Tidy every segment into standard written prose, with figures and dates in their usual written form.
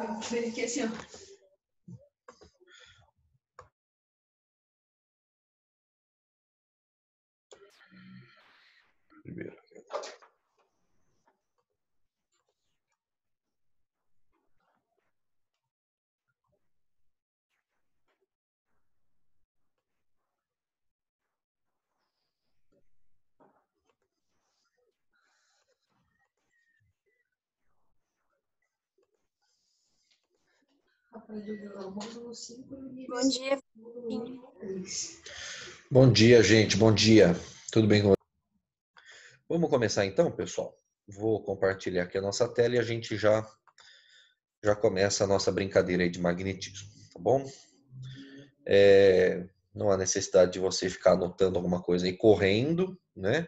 Aqui assim, ó. Primeiro. Bom dia. Bom dia, gente. Bom dia. Tudo bem com você? Vamos começar então, pessoal? Vou compartilhar aqui a nossa tela e a gente já começa a nossa brincadeira aí de magnetismo, tá bom? Não há necessidade de você ficar anotando alguma coisa aí correndo, né?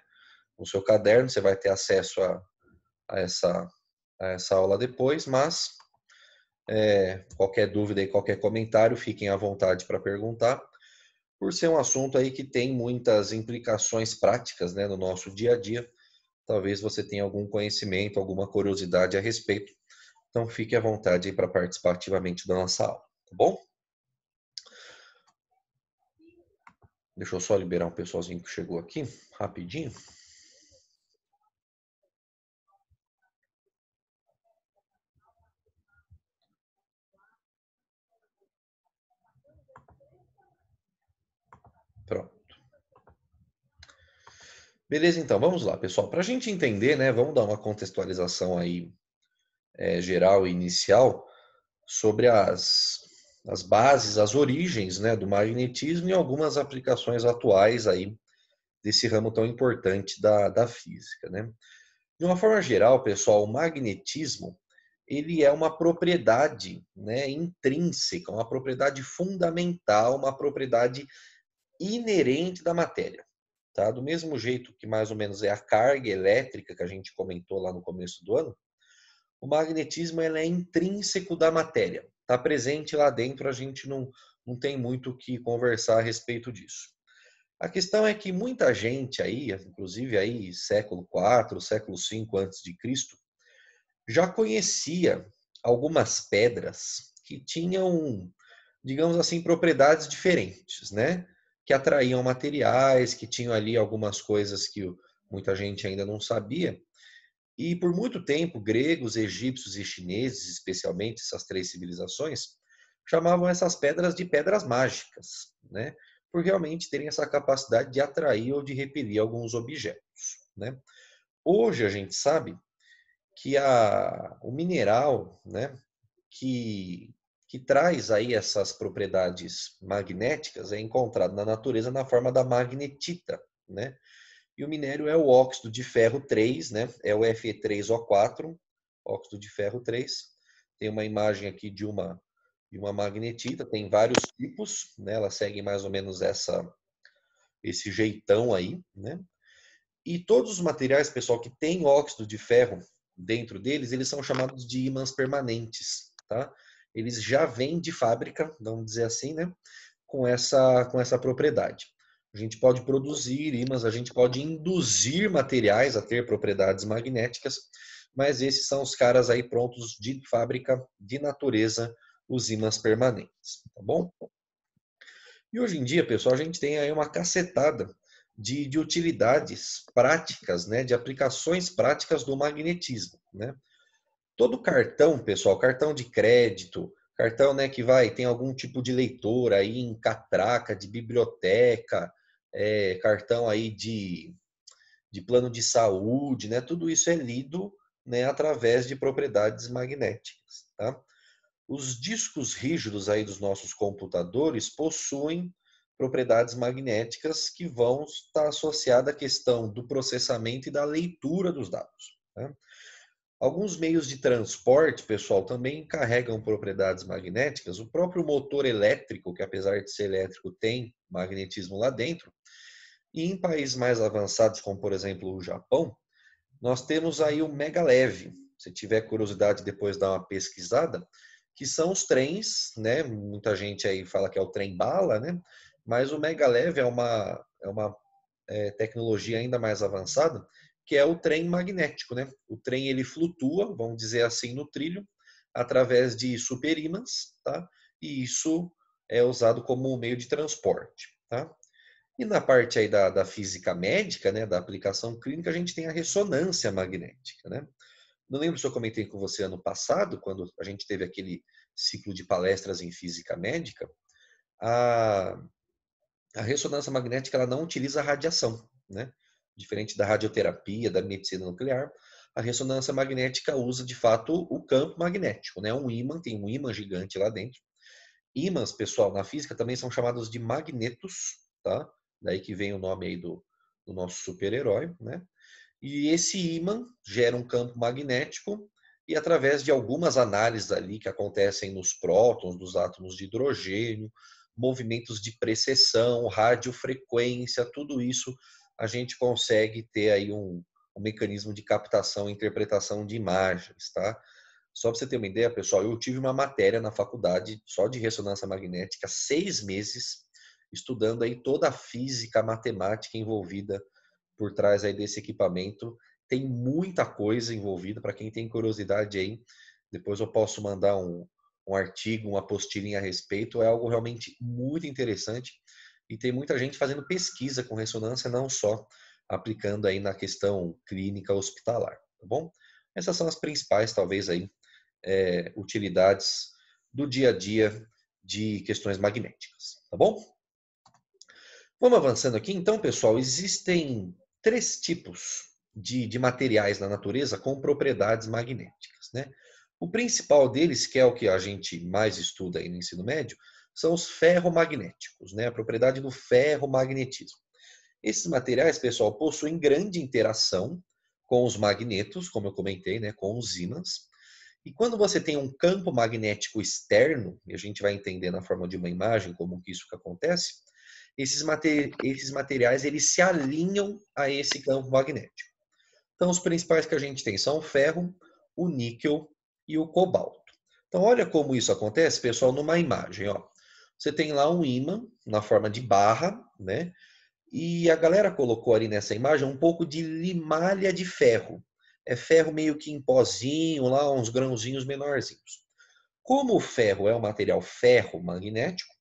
No seu caderno, você vai ter acesso a essa aula depois, mas qualquer dúvida e qualquer comentário, fiquem à vontade para perguntar, por ser um assunto aí que tem muitas implicações práticas, né, no nosso dia a dia. Talvez você tenha algum conhecimento, alguma curiosidade a respeito. Então fique à vontade aí para participar ativamente da nossa aula, tá bom? Deixa eu só liberar um pessoalzinho que chegou aqui, rapidinho. Pronto. Beleza, então, vamos lá, pessoal. Para a gente entender, né, vamos dar uma contextualização aí geral e inicial sobre as bases, as origens, né, do magnetismo e algumas aplicações atuais aí desse ramo tão importante da física, né? De uma forma geral, pessoal, o magnetismo ele é uma propriedade, né, intrínseca, uma propriedade fundamental, uma propriedade inerente da matéria. Tá? Do mesmo jeito que mais ou menos é a carga elétrica que a gente comentou lá no começo do ano, o magnetismo ele é intrínseco da matéria. Está presente lá dentro, a gente não tem muito o que conversar a respeito disso. A questão é que muita gente aí, inclusive aí século IV, século V antes de Cristo, já conhecia algumas pedras que tinham, digamos assim, propriedades diferentes, né? Que atraíam materiais, que tinham ali algumas coisas que muita gente ainda não sabia. E por muito tempo, gregos, egípcios e chineses, especialmente essas três civilizações, chamavam essas pedras de pedras mágicas, né? Por realmente terem essa capacidade de atrair ou de repelir alguns objetos, né? Hoje a gente sabe que o mineral, né, que traz aí essas propriedades magnéticas é encontrado na natureza na forma da magnetita, né? E o minério é o óxido de ferro 3, né? É o Fe3O4, óxido de ferro 3. Tem uma imagem aqui de uma magnetita, tem vários tipos, né? Ela segue mais ou menos esse jeitão aí, né? E todos os materiais, pessoal, que tem óxido de ferro dentro deles, eles são chamados de ímãs permanentes, tá? Eles já vêm de fábrica, vamos dizer assim, né? Com essa propriedade. A gente pode produzir ímãs, a gente pode induzir materiais a ter propriedades magnéticas, mas esses são os caras aí prontos de fábrica, de natureza, os ímãs permanentes, tá bom? E hoje em dia, pessoal, a gente tem aí uma cacetada de utilidades práticas, né, de aplicações práticas do magnetismo, né? Todo cartão, pessoal, cartão de crédito, cartão, né, que tem algum tipo de leitor aí em catraca, de biblioteca, cartão aí de plano de saúde, né? Tudo isso é lido, né, através de propriedades magnéticas, tá? Os discos rígidos aí dos nossos computadores possuem propriedades magnéticas que vão estar associadas à questão do processamento e da leitura dos dados, né? Alguns meios de transporte, pessoal, também carregam propriedades magnéticas. O próprio motor elétrico, que apesar de ser elétrico, tem magnetismo lá dentro. E em países mais avançados, como por exemplo o Japão, nós temos aí o Mega Leve. Se tiver curiosidade, depois dá uma pesquisada, que são os trens, né? Muita gente aí fala que é o trem bala, né? Mas o Mega Leve é uma tecnologia ainda mais avançada, que é o trem magnético, né? O trem ele flutua, vamos dizer assim, no trilho. através de superímãs, tá? E isso é usado como meio de transporte, tá? E na parte aí da física médica, né, da aplicação clínica, a gente tem a ressonância magnética, né? Não lembro se eu comentei com você ano passado, quando a gente teve aquele ciclo de palestras em física médica, a, a ressonância magnética ela não utiliza radiação, né? Diferente da radioterapia, da medicina nuclear, a ressonância magnética usa de fato o campo magnético, né? Um ímã, tem um ímã gigante lá dentro. Ímãs, pessoal, na física também são chamados de magnetos, tá? Daí que vem o nome aí do nosso super-herói, né? E esse ímã gera um campo magnético e através de algumas análises ali que acontecem nos prótons, dos átomos de hidrogênio, movimentos de precessão, radiofrequência, tudo isso a gente consegue ter aí um mecanismo de captação e interpretação de imagens, tá? Só para você ter uma ideia, pessoal, eu tive uma matéria na faculdade só de ressonância magnética, 6 meses, estudando aí toda a física, a matemática envolvida por trás aí desse equipamento. Tem muita coisa envolvida, para quem tem curiosidade aí, depois eu posso mandar um artigo, uma apostilinha a respeito, é algo realmente muito interessante e tem muita gente fazendo pesquisa com ressonância, não só aplicando aí na questão clínica hospitalar, tá bom? Essas são as principais, talvez aí, utilidades do dia a dia de questões magnéticas, tá bom? Vamos avançando aqui, então, pessoal. Existem 3 tipos de materiais na natureza com propriedades magnéticas, né? O principal deles, que é o que a gente mais estuda aí no ensino médio, são os ferromagnéticos, né? A propriedade do ferromagnetismo. Esses materiais, pessoal, possuem grande interação com os magnetos, como eu comentei, né? Com os ímãs. E quando você tem um campo magnético externo, e a gente vai entender na forma de uma imagem como que isso que acontece, esses materiais eles se alinham a esse campo magnético. Então, os principais que a gente tem são o ferro, o níquel e o cobalto. Então, olha como isso acontece, pessoal, numa imagem. Ó. Você tem lá um ímã na forma de barra, né? E a galera colocou ali nessa imagem um pouco de limalha de ferro. É ferro meio que em pozinho, lá uns grãozinhos menorzinhos. Como o ferro é um material ferromagnético,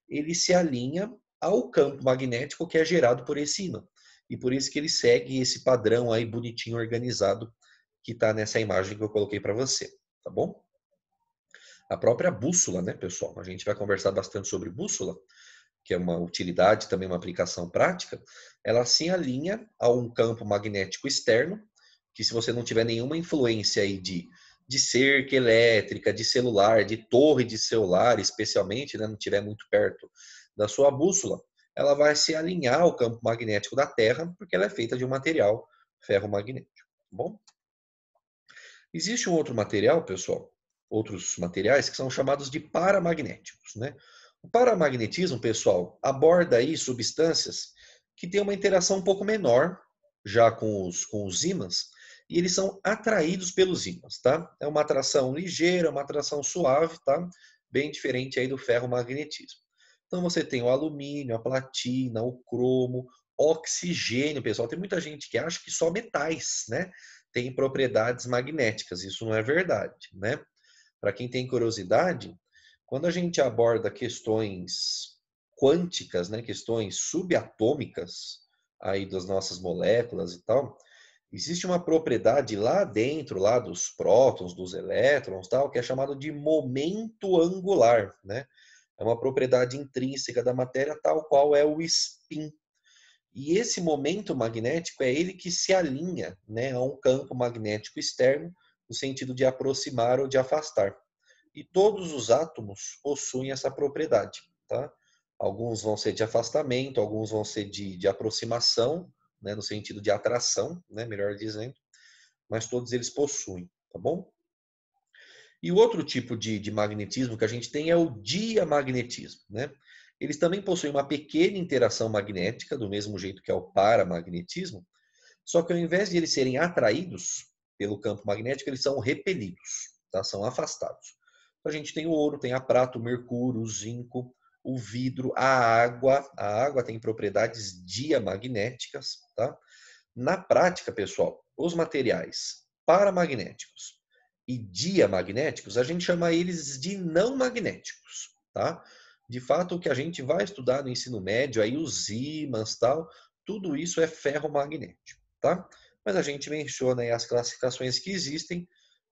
ele se alinha ao campo magnético que é gerado por esse ímã. E por isso que ele segue esse padrão aí bonitinho organizado que está nessa imagem que eu coloquei para você, tá bom? A própria bússola, né, pessoal? A gente vai conversar bastante sobre bússola, que é uma utilidade, também uma aplicação prática. Ela se alinha a um campo magnético externo, que se você não tiver nenhuma influência aí de cerca elétrica, de celular, de torre de celular, especialmente, né, não estiver muito perto da sua bússola, ela vai se alinhar ao campo magnético da Terra, porque ela é feita de um material ferromagnético. Tá bom? Existe um outro material, pessoal, outros materiais que são chamados de paramagnéticos, né? O paramagnetismo, pessoal, aborda aí substâncias que têm uma interação um pouco menor já com os ímãs, e eles são atraídos pelos ímãs, tá? É uma atração ligeira, uma atração suave, tá? Bem diferente aí do ferromagnetismo. Então você tem o alumínio, a platina, o cromo, oxigênio, pessoal. Tem muita gente que acha que só metais, né, têm propriedades magnéticas. Isso não é verdade, né? Para quem tem curiosidade, quando a gente aborda questões quânticas, né, questões subatômicas aí das nossas moléculas e tal, existe uma propriedade lá dentro, lá dos prótons, dos elétrons, tal, que é chamado de momento angular, né? É uma propriedade intrínseca da matéria, tal qual é o spin. E esse momento magnético é ele que se alinha, né, a um campo magnético externo, no sentido de aproximar ou de afastar. E todos os átomos possuem essa propriedade, tá? Alguns vão ser de afastamento, alguns vão ser de aproximação, né, no sentido de atração, né, melhor dizendo, mas todos eles possuem, tá bom? E o outro tipo de magnetismo que a gente tem é o diamagnetismo, né? Eles também possuem uma pequena interação magnética, do mesmo jeito que é o paramagnetismo, só que ao invés de eles serem atraídos pelo campo magnético, eles são repelidos, tá? São afastados. Então, a gente tem o ouro, tem a prata, o mercúrio, o zinco, o vidro, a água. A água tem propriedades diamagnéticas, tá? Na prática, pessoal, os materiais paramagnéticos e diamagnéticos, a gente chama eles de não magnéticos, tá? De fato, o que a gente vai estudar no ensino médio, aí os ímãs, tal, tudo isso é ferromagnético, tá? Mas a gente menciona aí as classificações que existem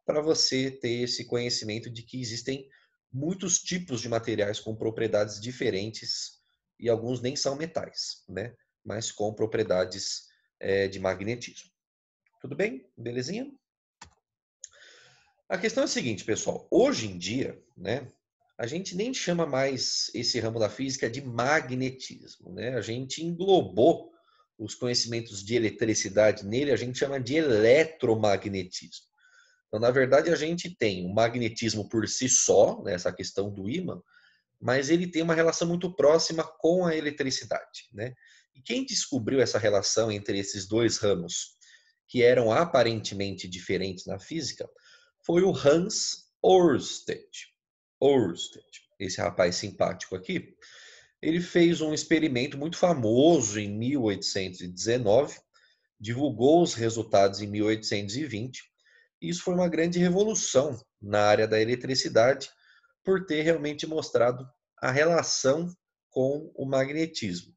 para você ter esse conhecimento de que existem muitos tipos de materiais com propriedades diferentes e alguns nem são metais, né? Mas com propriedades de magnetismo. Tudo bem? Belezinha? A questão é a seguinte, pessoal. Hoje em dia, né, a gente nem chama mais esse ramo da física de magnetismo, né? A gente englobou os conhecimentos de eletricidade nele, a gente chama de eletromagnetismo. Então, na verdade, a gente tem o magnetismo por si só, né, essa questão do ímã, mas ele tem uma relação muito próxima com a eletricidade, né? E quem descobriu essa relação entre esses dois ramos, que eram aparentemente diferentes na física, foi o Hans Ørsted. Ørsted, esse rapaz simpático aqui, ele fez um experimento muito famoso em 1819, divulgou os resultados em 1820, e isso foi uma grande revolução na área da eletricidade, por ter realmente mostrado a relação com o magnetismo.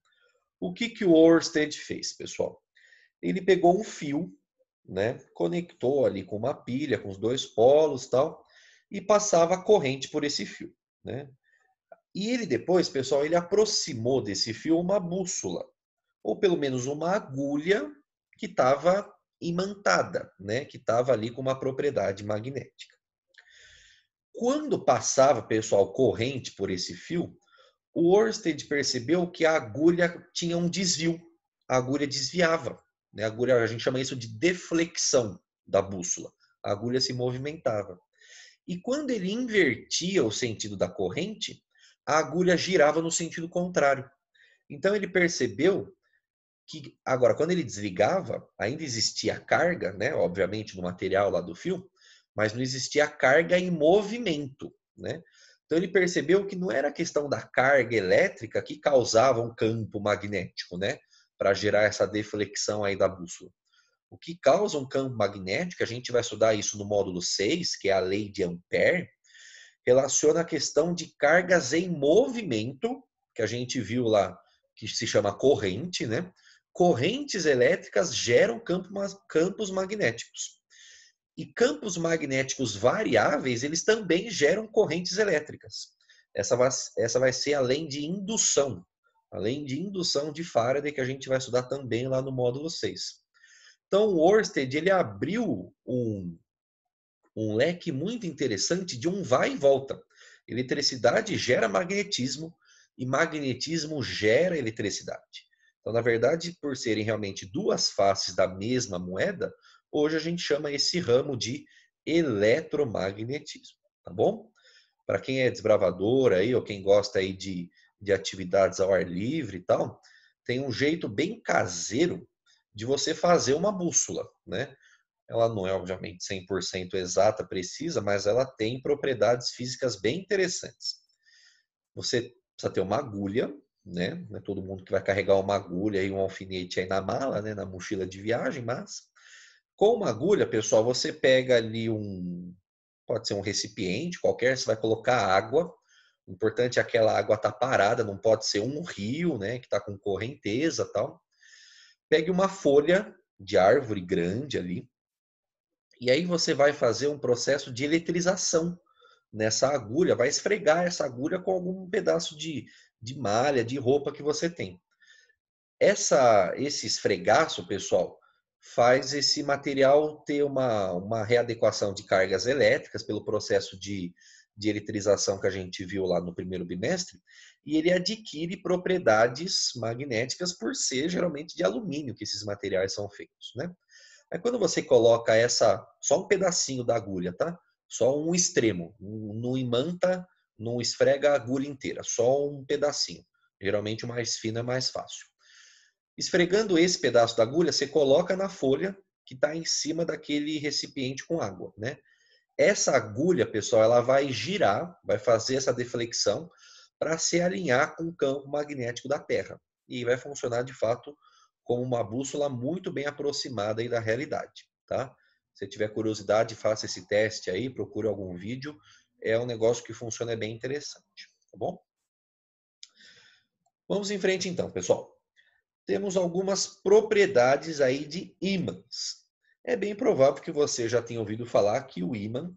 O que o Ørsted fez, pessoal? Ele pegou um fio, né, conectou ali com uma pilha, com os dois polos, tal, e passava a corrente por esse fio, né? E ele depois, pessoal, ele aproximou desse fio uma bússola, ou pelo menos uma agulha que estava imantada, né, que estava ali com uma propriedade magnética. Quando passava, pessoal, corrente por esse fio, o Ørsted percebeu que a agulha tinha um desvio, a agulha desviava, né? A agulha, a gente chama isso de deflexão da bússola. A agulha se movimentava. E quando ele invertia o sentido da corrente, a agulha girava no sentido contrário. Então ele percebeu que agora quando ele desligava, ainda existia carga, né, obviamente no material lá do fio, mas não existia carga em movimento, né? Então ele percebeu que não era a questão da carga elétrica que causava um campo magnético, né, para gerar essa deflexão aí da bússola. O que causa um campo magnético, a gente vai estudar isso no módulo 6, que é a lei de Ampère, relaciona a questão de cargas em movimento, que a gente viu lá, que se chama corrente, né? Correntes elétricas geram campos magnéticos. E campos magnéticos variáveis, eles também geram correntes elétricas. Essa vai ser além de indução. Além de indução de Faraday, que a gente vai estudar também lá no módulo 6. Então, o Ørsted, ele abriu um leque muito interessante de um vai e volta. Eletricidade gera magnetismo e magnetismo gera eletricidade. Então, na verdade, por serem realmente duas faces da mesma moeda, hoje a gente chama esse ramo de eletromagnetismo, tá bom? Para quem é desbravador aí, ou quem gosta aí de atividades ao ar livre e tal, tem um jeito bem caseiro de você fazer uma bússola, né? Ela não é, obviamente, 100% exata, precisa, mas ela tem propriedades físicas bem interessantes. Você precisa ter uma agulha, né? Não é todo mundo que vai carregar uma agulha e um alfinete aí na mala, né? Na mochila de viagem, mas com uma agulha, pessoal, você pega ali pode ser um recipiente qualquer, você vai colocar água. O importante é aquela água estar parada, não pode ser um rio, né? Que está com correnteza, tal. Pegue uma folha de árvore grande ali, e aí você vai fazer um processo de eletrização nessa agulha, vai esfregar essa agulha com algum pedaço de malha, de roupa que você tem. Esse esfregaço, pessoal, faz esse material ter uma readequação de cargas elétricas pelo processo de eletrização que a gente viu lá no primeiro bimestre, e ele adquire propriedades magnéticas por ser geralmente de alumínio que esses materiais são feitos, né? Aí quando você coloca só um pedacinho da agulha, tá? Só um extremo, não imanta, não esfrega a agulha inteira, só um pedacinho. Geralmente o mais fino é mais fácil. Esfregando esse pedaço da agulha, você coloca na folha que está em cima daquele recipiente com água, né? Essa agulha, pessoal, ela vai girar, vai fazer essa deflexão para se alinhar com o campo magnético da Terra. E vai funcionar, de fato, como uma bússola muito bem aproximada aí da realidade, tá? Se tiver curiosidade, faça esse teste aí, procure algum vídeo. É um negócio que funciona, é bem interessante, tá bom? Vamos em frente então, pessoal. Temos algumas propriedades aí de ímãs. É bem provável que você já tenha ouvido falar que o ímã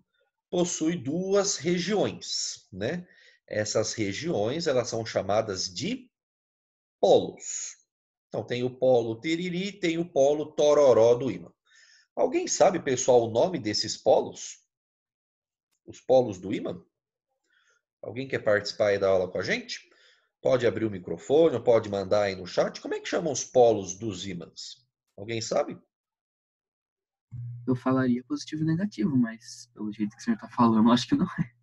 possui duas regiões, né? Essas regiões, elas são chamadas de polos. Então, tem o polo Tiriri, tem o polo Tororó do ímã. Alguém sabe, pessoal, o nome desses polos? Os polos do ímã? Alguém quer participar aí da aula com a gente? Pode abrir o microfone, pode mandar aí no chat. Como é que chamam os polos dos ímãs? Alguém sabe? Eu falaria positivo e negativo, mas pelo jeito que o senhor está falando, eu acho que não é.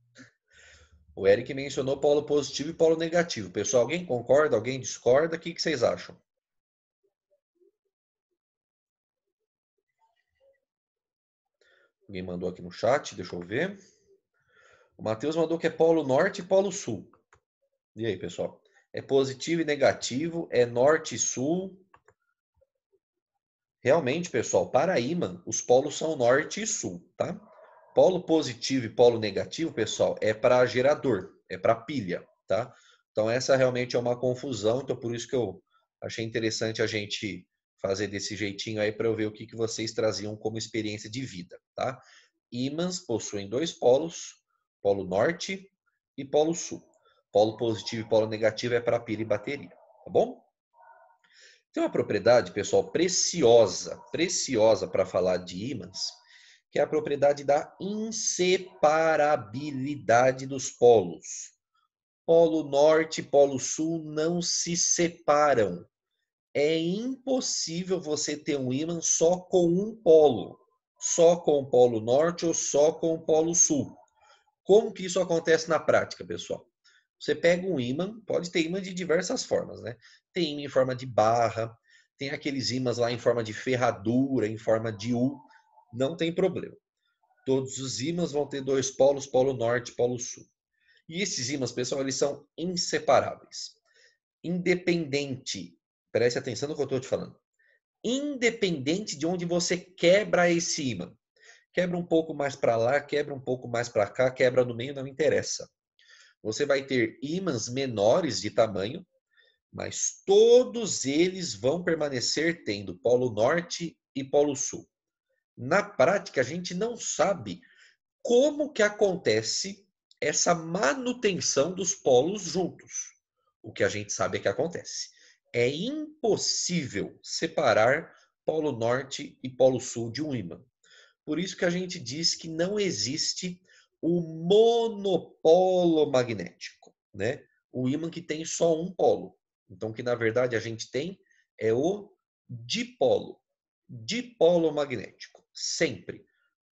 O Eric mencionou polo positivo e polo negativo. Pessoal, alguém concorda? Alguém discorda? O que vocês acham? Alguém mandou aqui no chat, deixa eu ver. O Matheus mandou que é polo norte e polo sul. E aí, pessoal? É positivo e negativo, é norte e sul. Realmente, pessoal, para ímã, os polos são norte e sul, tá? Polo positivo e polo negativo, pessoal, é para gerador, é para pilha, tá? Então, essa realmente é uma confusão, então por isso que eu achei interessante a gente fazer desse jeitinho aí para eu ver o que vocês traziam como experiência de vida, tá? Ímãs possuem dois polos, polo norte e polo sul. Polo positivo e polo negativo é para pilha e bateria, tá bom? Tem uma propriedade, pessoal, preciosa para falar de ímãs, que é a propriedade da inseparabilidade dos polos. Polo norte e polo sul não se separam. É impossível você ter um ímã só com um polo, só com o polo norte ou só com o polo sul. Como que isso acontece na prática, pessoal? Você pega um ímã, pode ter ímã de diversas formas, né? Tem ímã em forma de barra, tem aqueles ímãs lá em forma de ferradura, em forma de U, não tem problema. Todos os ímãs vão ter dois polos, polo norte e polo sul. E esses ímãs, pessoal, eles são inseparáveis. Independente, preste atenção no que eu estou te falando. Independente de onde você quebra esse ímã. Quebra um pouco mais para lá, quebra um pouco mais para cá, quebra no meio, não interessa. Você vai ter ímãs menores de tamanho, mas todos eles vão permanecer tendo polo norte e polo sul. Na prática, a gente não sabe como que acontece essa manutenção dos polos juntos. O que a gente sabe é que acontece. É impossível separar polo norte e polo sul de um ímã. Por isso que a gente diz que não existe o monopolo magnético, né? O ímã que tem só um polo. Então, o que na verdade a gente tem é o dipolo magnético. Sempre.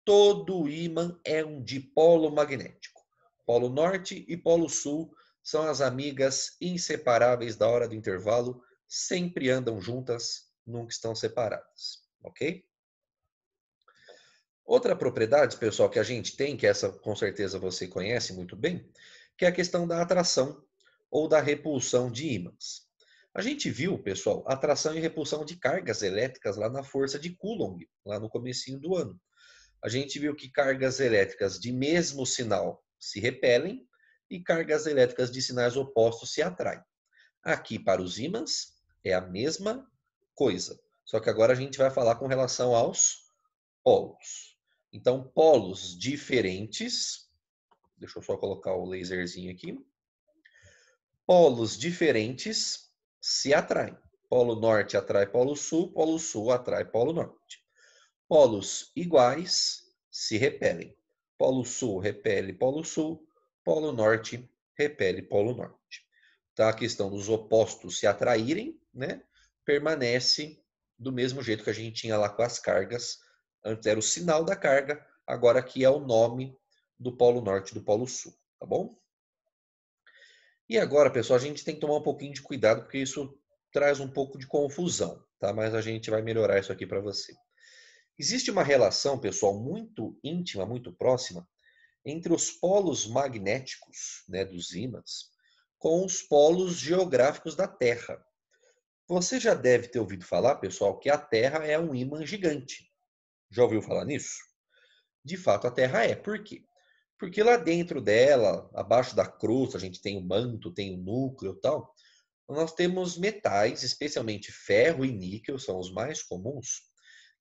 Todo ímã é um dipolo magnético. Polo norte e polo sul são as amigas inseparáveis da hora do intervalo, sempre andam juntas, nunca estão separadas, ok? Outra propriedade, pessoal, que a gente tem, que essa com certeza você conhece muito bem, que é a questão da atração ou da repulsão de ímãs. A gente viu, pessoal, atração e repulsão de cargas elétricas lá na força de Coulomb, lá no comecinho do ano. A gente viu que cargas elétricas de mesmo sinal se repelem e cargas elétricas de sinais opostos se atraem. Aqui, para os ímãs, é a mesma coisa. Só que agora a gente vai falar com relação aos polos. Então, polos diferentes. Deixa eu só colocar o laserzinho aqui. Polos diferentes se atraem. Polo norte atrai polo sul atrai polo norte. Polos iguais se repelem. Polo sul repele polo sul, polo norte repele polo norte. Então, a questão dos opostos se atraírem, né, permanece do mesmo jeito que a gente tinha lá com as cargas. Antes era o sinal da carga, agora aqui é o nome do polo norte e do polo sul, tá bom? E agora, pessoal, a gente tem que tomar um pouquinho de cuidado, porque isso traz um pouco de confusão, tá? Mas a gente vai melhorar isso aqui para você. Existe uma relação, pessoal, muito íntima, muito próxima, entre os polos magnéticos, né, dos ímãs, com os polos geográficos da Terra. Você já deve ter ouvido falar, pessoal, que a Terra é um ímã gigante. Já ouviu falar nisso? de fato a Terra é. Por quê? Porque lá dentro dela, abaixo da crosta, a gente tem o manto, tem o núcleo e tal. Nós temos metais, especialmente ferro e níquel, são os mais comuns,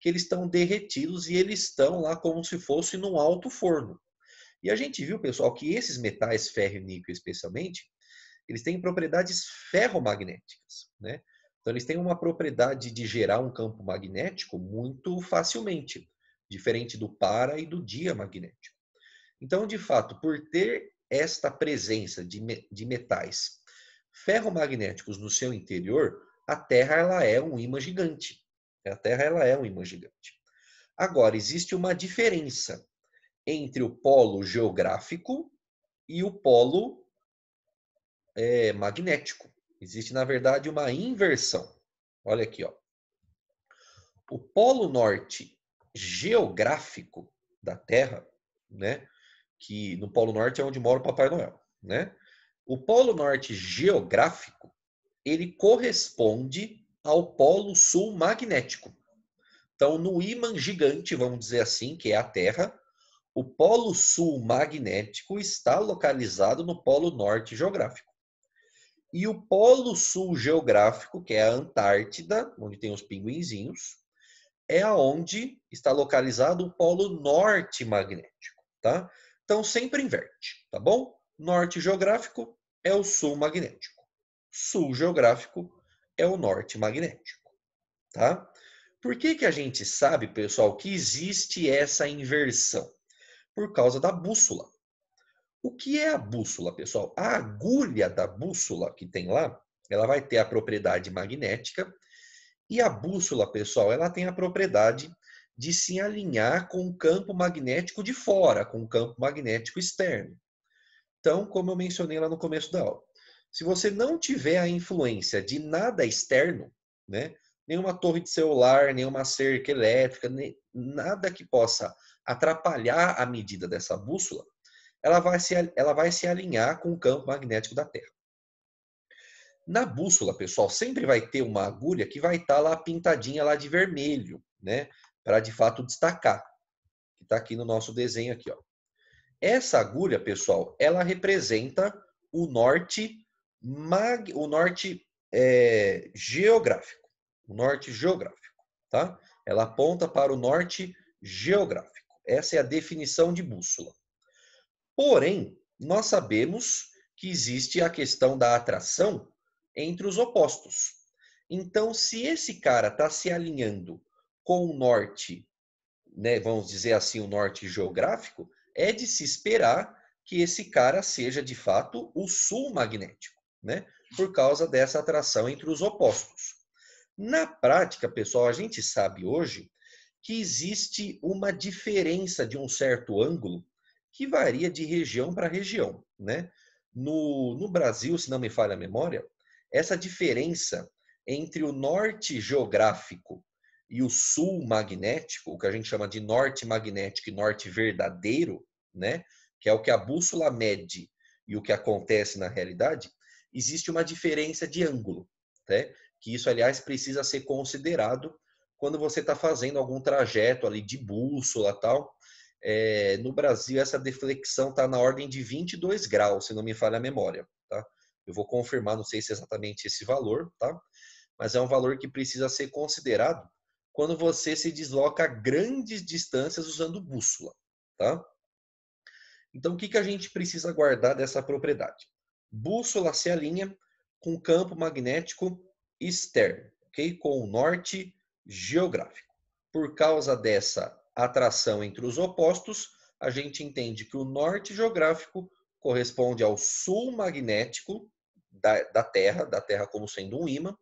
que eles estão derretidos e eles estão lá como se fosse num alto forno. E a gente viu, pessoal, que esses metais, ferro e níquel especialmente, eles têm propriedades ferromagnéticas, né? Então eles têm uma propriedade de gerar um campo magnético muito facilmente, diferente do para e do diamagnético. Então, de fato, por ter esta presença de metais ferromagnéticos no seu interior, a Terra ela é um ímã gigante. A Terra ela é um ímã gigante. Agora, existe uma diferença entre o polo geográfico e o polo magnético. Existe, na verdade, uma inversão. Olha aqui, ó. O polo norte geográfico da Terra, né? Que no polo norte é onde mora o Papai Noel, né? O polo norte geográfico, ele corresponde ao polo sul magnético. Então, no ímã gigante, vamos dizer assim, que é a Terra, o polo sul magnético está localizado no polo norte geográfico. E o polo sul geográfico, que é a Antártida, onde tem os pinguinzinhos, é aonde está localizado o polo norte magnético, tá? Então sempre inverte, tá bom? Norte geográfico é o sul magnético. Sul geográfico é o norte magnético, tá? Por que que a gente sabe, pessoal, que existe essa inversão? Por causa da bússola. O que é a bússola, pessoal? A agulha da bússola que tem lá, ela vai ter a propriedade magnética e a bússola, pessoal, ela tem a propriedade de se alinhar com o campo magnético de fora, com o campo magnético externo. Então, como eu mencionei lá no começo da aula, se você não tiver a influência de nada externo, né, nenhuma torre de celular, nenhuma cerca elétrica, nada que possa atrapalhar a medida dessa bússola, ela vai se alinhar com o campo magnético da Terra. Na bússola, pessoal, sempre vai ter uma agulha que vai estar lá pintadinha lá de vermelho, né? Para de fato destacar. Que está aqui no nosso desenho aqui, ó. Essa agulha, pessoal, ela representa o norte geográfico. O norte geográfico, tá? Ela aponta para o norte geográfico. Essa é a definição de bússola. Porém, nós sabemos que existe a questão da atração entre os opostos. Então, se esse cara está se alinhando com o norte, né, vamos dizer assim, o norte geográfico, é de se esperar que esse cara seja, de fato, o sul magnético, né? Por causa dessa atração entre os opostos. Na prática, pessoal, a gente sabe hoje que existe uma diferença de um certo ângulo que varia de região para região, né? No Brasil, se não me falha a memória, essa diferença entre o norte geográfico e o sul magnético, o que a gente chama de norte magnético e norte verdadeiro, né? Que é o que a bússola mede e o que acontece na realidade, existe uma diferença de ângulo, né? Que isso, aliás, precisa ser considerado quando você está fazendo algum trajeto ali de bússola tal. No Brasil, essa deflexão está na ordem de 22 graus, se não me falha a memória. Tá? Eu vou confirmar, não sei se é exatamente esse valor, tá? Mas é um valor que precisa ser considerado quando você se desloca a grandes distâncias usando bússola. Tá? Então, o que, que a gente precisa guardar dessa propriedade? Bússola se alinha com campo magnético externo, ok? Com o norte geográfico. Por causa dessa atração entre os opostos, a gente entende que o norte geográfico corresponde ao sul magnético da Terra como sendo um ímã,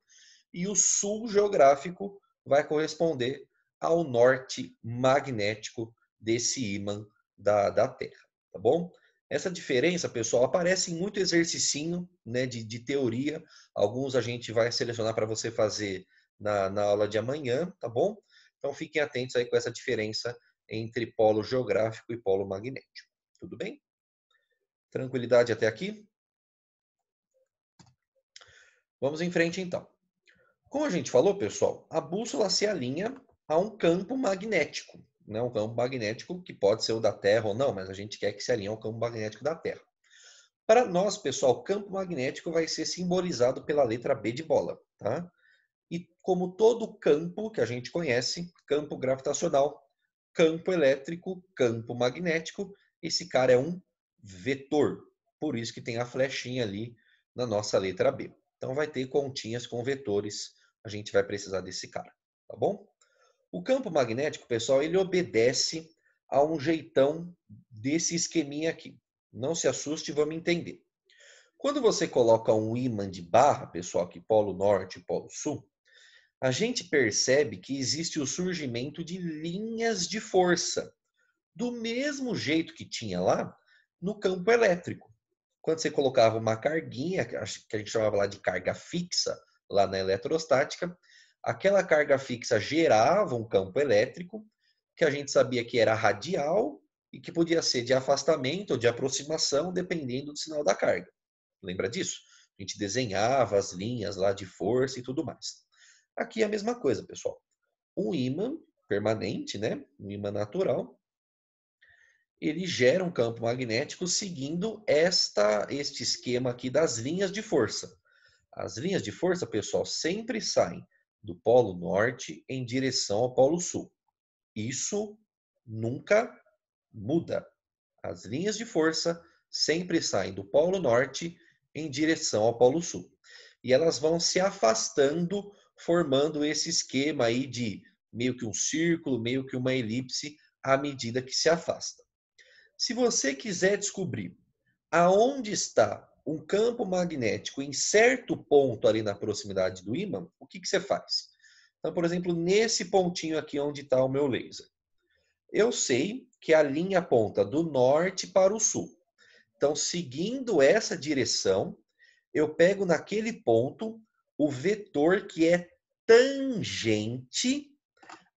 e o sul geográfico vai corresponder ao norte magnético desse ímã da Terra, tá bom? Essa diferença, pessoal, aparece em muito exercicinho, né, de teoria. Alguns a gente vai selecionar para você fazer na aula de amanhã, tá bom? Então fiquem atentos aí com essa diferença entre polo geográfico e polo magnético. Tudo bem? Tranquilidade até aqui? Vamos em frente então. Como a gente falou, pessoal, a bússola se alinha a um campo magnético, né, um campo magnético que pode ser o da Terra ou não, mas a gente quer que se alinhe ao campo magnético da Terra. Para nós, pessoal, campo magnético vai ser simbolizado pela letra B de bola, tá? E como todo campo que a gente conhece, campo gravitacional, campo elétrico, campo magnético, esse cara é um vetor. Por isso que tem a flechinha ali na nossa letra B. Então vai ter continhas com vetores, a gente vai precisar desse cara, tá bom? O campo magnético, pessoal, ele obedece a um jeitão desse esqueminha aqui. Não se assuste, vamos entender. Quando você coloca um ímã de barra, pessoal, aqui polo norte e polo sul, a gente percebe que existe o surgimento de linhas de força, do mesmo jeito que tinha lá no campo elétrico. Quando você colocava uma carguinha, que a gente chamava lá de carga fixa, lá na eletrostática, aquela carga fixa gerava um campo elétrico, que a gente sabia que era radial e que podia ser de afastamento ou de aproximação, dependendo do sinal da carga. Lembra disso? A gente desenhava as linhas lá de força e tudo mais. Aqui é a mesma coisa, pessoal. Um ímã permanente, né? Um ímã natural, ele gera um campo magnético seguindo este esquema aqui das linhas de força. As linhas de força, pessoal, sempre saem do polo norte em direção ao polo sul. Isso nunca muda. As linhas de força sempre saem do polo norte em direção ao polo sul. E elas vão se afastando, formando esse esquema aí de meio que um círculo, meio que uma elipse, à medida que se afasta. Se você quiser descobrir aonde está um campo magnético em certo ponto ali na proximidade do ímã, o que você faz? Então, por exemplo, nesse pontinho aqui onde está o meu laser. Eu sei que a linha aponta do norte para o sul. Então, seguindo essa direção, eu pego naquele ponto o vetor que é tangente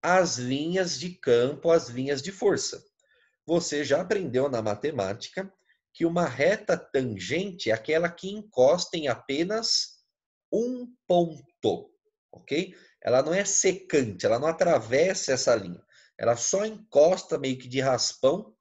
às linhas de campo, às linhas de força. Você já aprendeu na matemática que uma reta tangente é aquela que encosta em apenas um ponto, ok? Ela não é secante, ela não atravessa essa linha. Ela só encosta meio que de raspão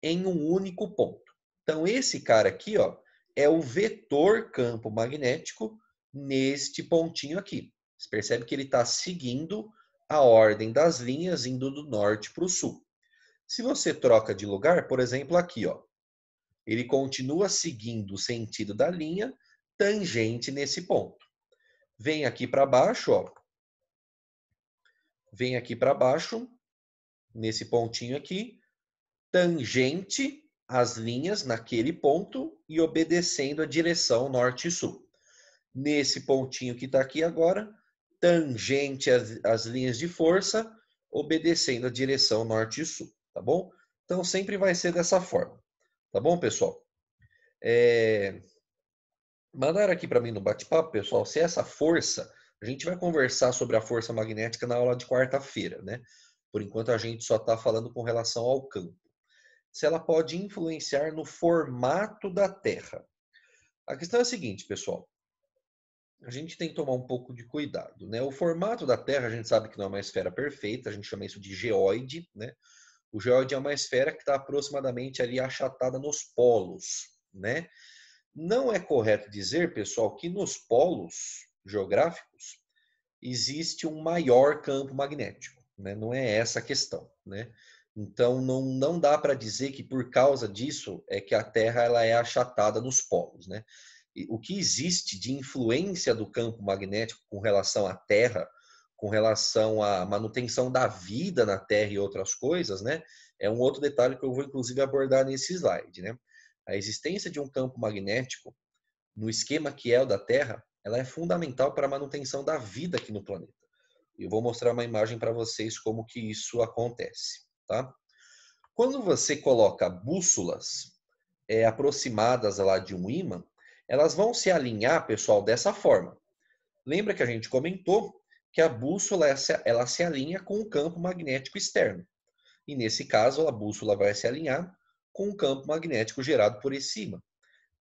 em um único ponto. Então, esse cara aqui, ó, é o vetor campo magnético neste pontinho aqui. Você percebe que ele está seguindo a ordem das linhas, indo do norte para o sul. Se você troca de lugar, por exemplo, aqui, ó, ele continua seguindo o sentido da linha tangente nesse ponto. Vem aqui para baixo, ó. Vem aqui para baixo, nesse pontinho aqui, tangente às linhas naquele ponto e obedecendo a direção norte e sul. Nesse pontinho que está aqui agora, tangente às linhas de força, obedecendo a direção norte e sul, tá bom? Então sempre vai ser dessa forma, tá bom, pessoal? Mandaram aqui para mim no bate-papo, pessoal, se essa força, a gente vai conversar sobre a força magnética na aula de quarta-feira, né? Por enquanto a gente só está falando com relação ao campo. Se ela pode influenciar no formato da Terra. A questão é a seguinte, pessoal. A gente tem que tomar um pouco de cuidado, né? O formato da Terra, a gente sabe que não é uma esfera perfeita, a gente chama isso de geóide, né? O geóide é uma esfera que está aproximadamente ali achatada nos polos, né? Não é correto dizer, pessoal, que nos polos geográficos existe um maior campo magnético, né? Não é essa a questão, né? Então não dá para dizer que por causa disso é que a Terra ela é achatada nos polos, né? E o que existe de influência do campo magnético com relação à Terra, com relação à manutenção da vida na Terra e outras coisas, né? É um outro detalhe que eu vou inclusive abordar nesse slide, né? A existência de um campo magnético no esquema que é o da Terra, ela é fundamental para a manutenção da vida aqui no planeta. Eu vou mostrar uma imagem para vocês como que isso acontece, tá? Quando você coloca bússolas aproximadas lá de um ímã, elas vão se alinhar, pessoal, dessa forma. Lembra que a gente comentou que a bússola ela se alinha com o campo magnético externo. E nesse caso, a bússola vai se alinhar com o campo magnético gerado por esse ímã.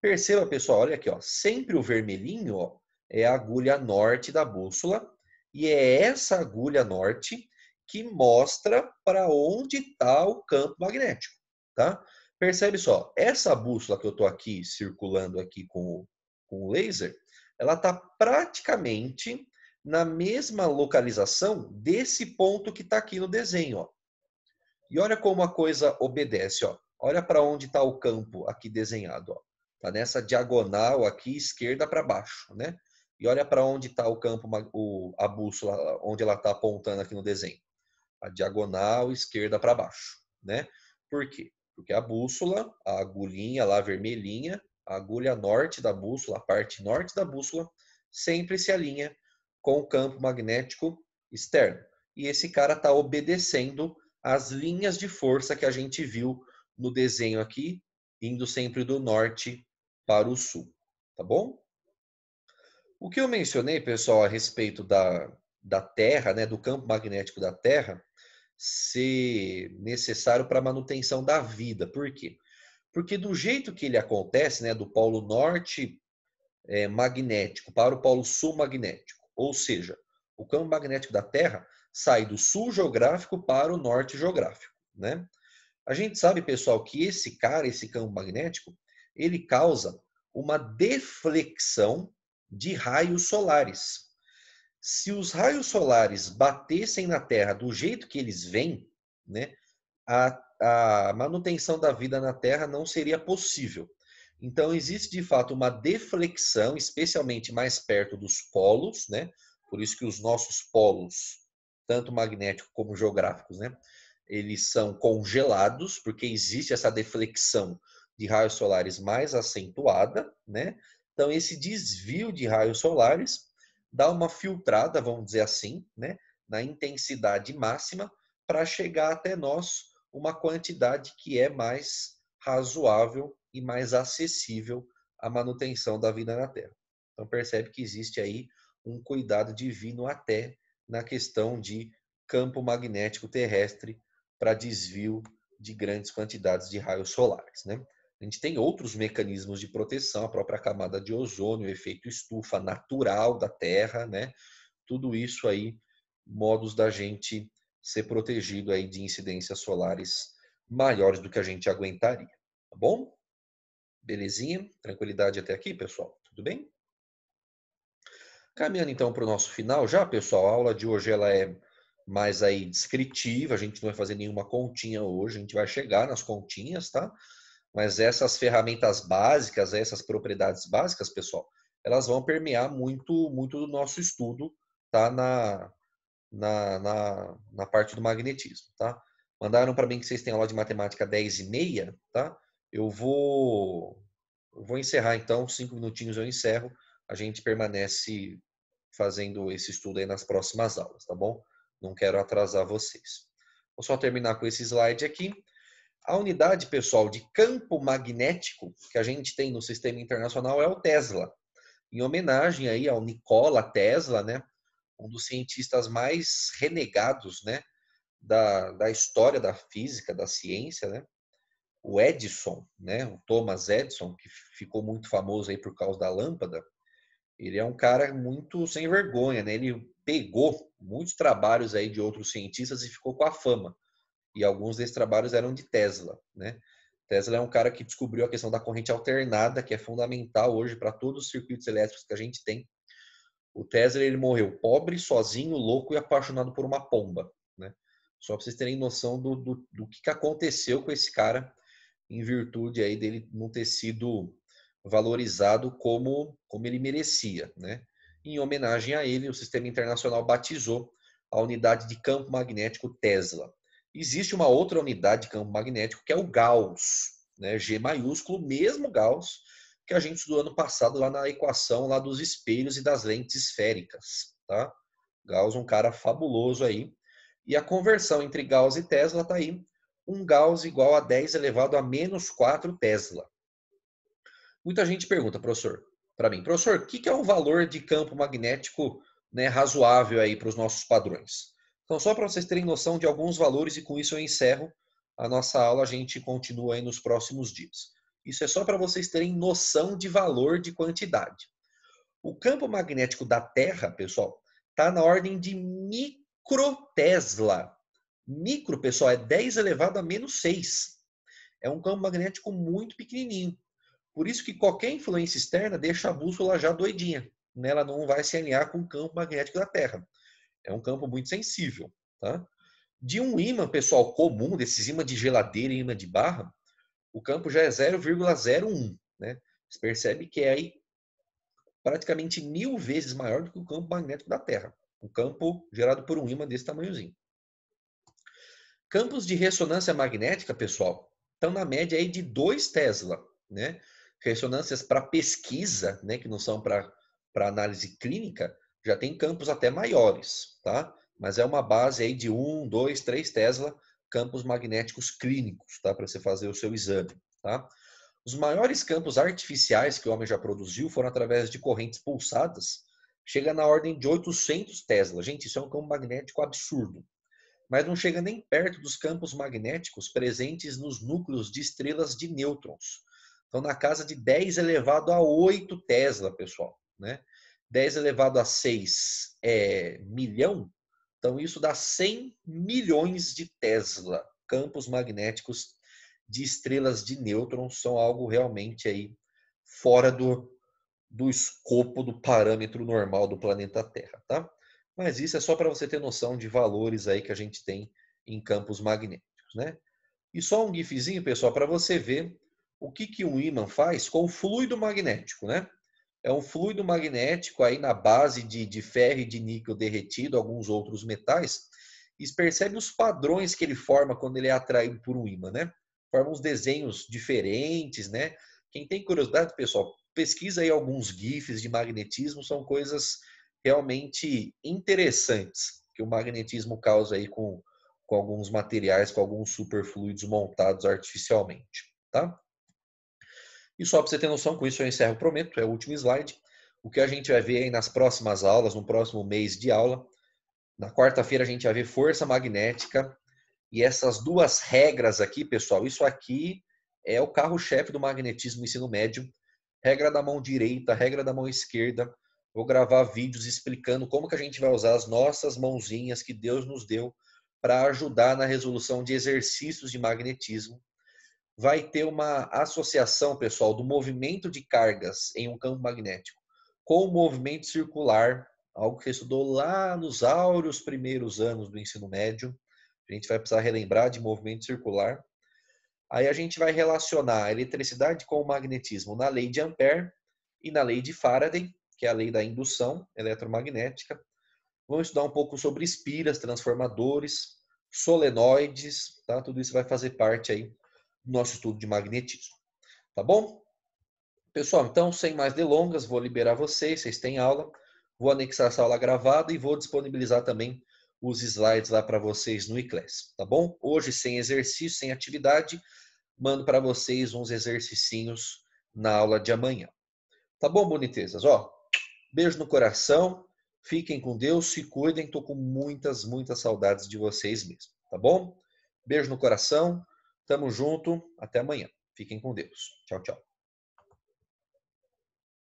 Perceba, pessoal, olha aqui, ó, sempre o vermelhinho, ó, é a agulha norte da bússola e é essa agulha norte que mostra para onde está o campo magnético, tá? Percebe só, essa bússola que eu estou aqui circulando aqui com o laser, ela está praticamente na mesma localização desse ponto que está aqui no desenho, ó. E olha como a coisa obedece, ó. Olha para onde está o campo aqui desenhado, ó. Tá nessa diagonal aqui, esquerda para baixo, né? E olha para onde está o campo, a bússola, onde ela está apontando aqui no desenho. A diagonal esquerda para baixo, né? Por quê? Porque a bússola, a agulhinha lá vermelhinha, a agulha norte da bússola, a parte norte da bússola, sempre se alinha com o campo magnético externo. E esse cara está obedecendo as linhas de força que a gente viu no desenho aqui, indo sempre do norte para o sul, tá bom? O que eu mencionei, pessoal, a respeito da Terra, né, do campo magnético da Terra, ser necessário para a manutenção da vida. Por quê? Porque do jeito que ele acontece, né, do polo norte magnético para o polo sul magnético, ou seja, o campo magnético da Terra sai do sul geográfico para o norte geográfico, né? A gente sabe, pessoal, que esse campo magnético, ele causa uma deflexão de raios solares. Se os raios solares batessem na Terra do jeito que eles vêm, né, a manutenção da vida na Terra não seria possível. Então, existe de fato uma deflexão, especialmente mais perto dos polos, né? Por isso que os nossos polos, tanto magnéticos como geográficos, né, eles são congelados, porque existe essa deflexão de raios solares mais acentuada, né? Então, esse desvio de raios solares dá uma filtrada, vamos dizer assim, né, na intensidade máxima, para chegar até nós uma quantidade que é mais razoável e mais acessível à manutenção da vida na Terra. Então percebe que existe aí um cuidado divino até na questão de campo magnético terrestre para desvio de grandes quantidades de raios solares, né? A gente tem outros mecanismos de proteção, a própria camada de ozônio, o efeito estufa natural da Terra, né? Tudo isso aí, modos da gente ser protegido aí de incidências solares maiores do que a gente aguentaria, tá bom? Belezinha? Tranquilidade até aqui, pessoal? Tudo bem? Caminhando então para o nosso final já, pessoal, a aula de hoje ela é mais aí descritiva, a gente não vai fazer nenhuma continha hoje, a gente vai chegar nas continhas, tá? Mas essas ferramentas básicas, essas propriedades básicas, pessoal, elas vão permear muito, muito do nosso estudo, tá? Na parte do magnetismo, tá? Mandaram para mim que vocês têm aula de matemática 10h30, tá? Eu vou encerrar então, 5 minutinhos eu encerro. A gente permanece fazendo esse estudo aí nas próximas aulas, tá bom? Não quero atrasar vocês. Vou só terminar com esse slide aqui. A unidade, pessoal, de campo magnético que a gente tem no sistema internacional é o Tesla. Em homenagem aí ao Nikola Tesla, né? Um dos cientistas mais renegados, né? Da história da física, da ciência, né? O Edison, né? O Thomas Edison, que ficou muito famoso aí por causa da lâmpada, ele é um cara muito sem vergonha, né? Ele pegou muitos trabalhos aí de outros cientistas e ficou com a fama. E alguns desses trabalhos eram de Tesla, né? Tesla é um cara que descobriu a questão da corrente alternada, que é fundamental hoje para todos os circuitos elétricos que a gente tem. O Tesla, ele morreu pobre, sozinho, louco e apaixonado por uma pomba, né? Só para vocês terem noção do que aconteceu com esse cara em virtude aí dele não ter sido valorizado como ele merecia, né? Em homenagem a ele, o Sistema Internacional batizou a unidade de campo magnético Tesla. Existe uma outra unidade de campo magnético que é o Gauss, né? G maiúsculo, mesmo Gauss, que a gente estudou ano passado lá na equação lá dos espelhos e das lentes esféricas, tá? Gauss, um cara fabuloso aí. E a conversão entre Gauss e Tesla está aí. 1 Gauss igual a 10 elevado a menos 4 Tesla. Muita gente pergunta, professor, para mim, professor, o que é um valor de campo magnético, né, razoável aí para os nossos padrões? Então, só para vocês terem noção de alguns valores e com isso eu encerro a nossa aula, a gente continua aí nos próximos dias. Isso é só para vocês terem noção de valor, de quantidade. O campo magnético da Terra, pessoal, está na ordem de microtesla. Micro, pessoal, é 10 elevado a menos 6. É um campo magnético muito pequenininho. Por isso que qualquer influência externa deixa a bússola já doidinha. Né? Ela não vai se alinhar com o campo magnético da Terra. É um campo muito sensível. Tá? De um ímã, pessoal, comum, desses ímãs de geladeira e ímã de barra, o campo já é 0,01. Né? Você percebe que é aí praticamente 1000 vezes maior do que o campo magnético da Terra. Um campo gerado por um ímã desse tamanhozinho. Campos de ressonância magnética, pessoal, estão na média aí de 2 Tesla. Né? Ressonâncias para pesquisa, né, que não são para análise clínica, já tem campos até maiores, tá? Mas é uma base aí de 1, 2, 3 Tesla, campos magnéticos clínicos, tá? Para você fazer o seu exame, tá? Os maiores campos artificiais que o homem já produziu foram através de correntes pulsadas, chega na ordem de 800 Tesla. Gente, isso é um campo magnético absurdo. Mas não chega nem perto dos campos magnéticos presentes nos núcleos de estrelas de nêutrons. Então, na casa de 10 elevado a 8 Tesla, pessoal. Né? 10 elevado a 6 é milhão, então isso dá 100 milhões de Tesla. Campos magnéticos de estrelas de nêutrons são algo realmente aí fora do escopo do parâmetro normal do planeta Terra, tá? Mas isso é só para você ter noção de valores aí que a gente tem em campos magnéticos, né? E só um gifzinho, pessoal, para você ver o que um ímã faz com o fluido magnético, né? É um fluido magnético aí na base de ferro e de níquel derretido, alguns outros metais, e percebe os padrões que ele forma quando ele é atraído por um ímã, né? Forma uns desenhos diferentes, né? Quem tem curiosidade, pessoal, pesquisa aí alguns GIFs de magnetismo, são coisas realmente interessantes que o magnetismo causa aí com alguns materiais, com alguns superfluidos montados artificialmente, tá? E só para você ter noção, com isso eu encerro, prometo, é o último slide. O que a gente vai ver aí nas próximas aulas, no próximo mês de aula. Na quarta-feira a gente vai ver força magnética. E essas duas regras aqui, pessoal, isso aqui é o carro-chefe do magnetismo no ensino médio. Regra da mão direita, regra da mão esquerda. Vou gravar vídeos explicando como que a gente vai usar as nossas mãozinhas que Deus nos deu para ajudar na resolução de exercícios de magnetismo. Vai ter uma associação, pessoal, do movimento de cargas em um campo magnético com o movimento circular, algo que você estudou lá nos áureos primeiros anos do ensino médio. A gente vai precisar relembrar de movimento circular. Aí a gente vai relacionar a eletricidade com o magnetismo na lei de Ampère e na lei de Faraday, que é a lei da indução eletromagnética. Vamos estudar um pouco sobre espiras, transformadores, solenoides, tá? Tudo isso vai fazer parte aí do nosso estudo de magnetismo. Tá bom? Pessoal, então, sem mais delongas, vou liberar vocês têm aula. Vou anexar essa aula gravada e vou disponibilizar também os slides lá para vocês no iClass, tá bom? Hoje, sem exercício, sem atividade, mando para vocês uns exercicinhos na aula de amanhã. Tá bom, bonitezas? Ó, beijo no coração, fiquem com Deus, se cuidem, tô com muitas saudades de vocês mesmo, tá bom? Beijo no coração, tamo junto, até amanhã. Fiquem com Deus. Tchau, tchau.